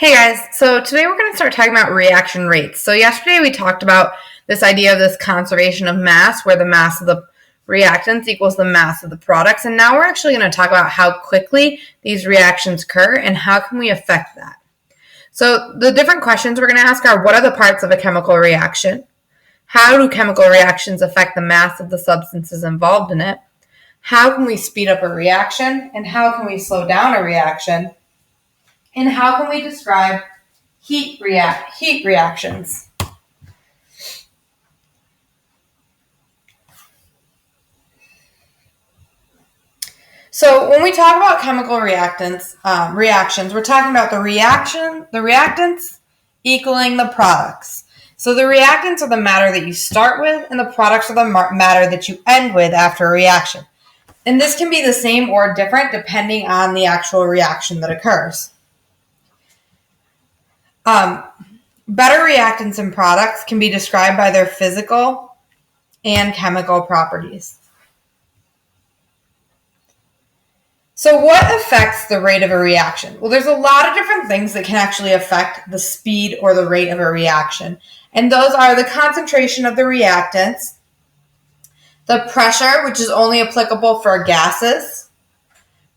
Hey guys, so today we're going to start talking about reaction rates. So yesterday we talked about this idea of this conservation of mass, where the mass of the reactants equals the mass of the products. And now we're actually going to talk about how quickly these reactions occur and how can we affect that. So the different questions we're going to ask are, what are the parts of a chemical reaction? How do chemical reactions affect the mass of the substances involved in it? How can we speed up a reaction? And how can we slow down a reaction? And how can we describe heat reactions? So when we talk about chemical reactions, we're talking about the reactants equaling the products. So the reactants are the matter that you start with, and the products are the matter that you end with after a reaction. And this can be the same or different depending on the actual reaction that occurs. Better reactants and products can be described by their physical and chemical properties. So what affects the rate of a reaction? Well, there's a lot of different things that can actually affect the speed or the rate of a reaction. And those are the concentration of the reactants, the pressure, which is only applicable for gases,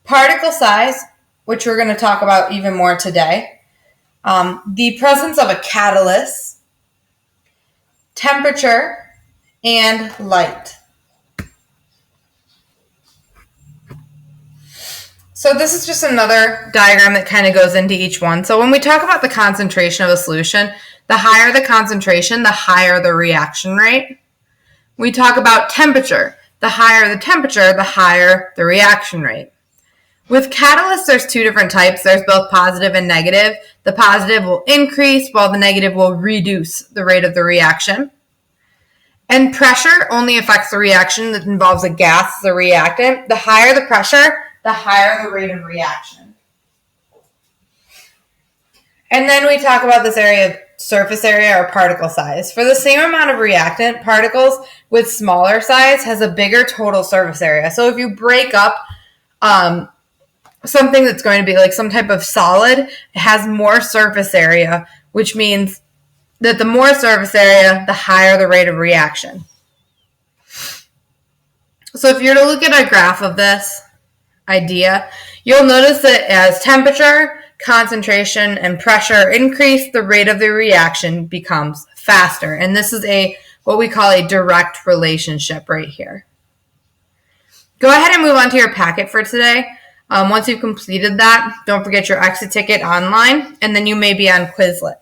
particle size, which we're going to talk about even more today, the presence of a catalyst, temperature, and light. So this is just another diagram that kind of goes into each one. So when we talk about the concentration of a solution, the higher the concentration, the higher the reaction rate. We talk about temperature. The higher the temperature, the higher the reaction rate. With catalysts, there's two different types. There's both positive and negative. The positive will increase while the negative will reduce the rate of the reaction. And pressure only affects the reaction that involves a gas as a reactant. The higher the pressure, the higher the rate of reaction. And then we talk about this area of surface area or particle size. For the same amount of reactant, particles with smaller size has a bigger total surface area. So if you break up something that's going to be like some type of solid, it has more surface area, which means that the more surface area, the higher the rate of reaction. So if you're to look at a graph of this idea, you'll notice that as temperature, concentration, and pressure increase, the rate of the reaction becomes faster. And this is what we call a direct relationship right here. Go ahead and move on to your packet for today. Once you've completed that, don't forget your exit ticket online, and then you may be on Quizlet.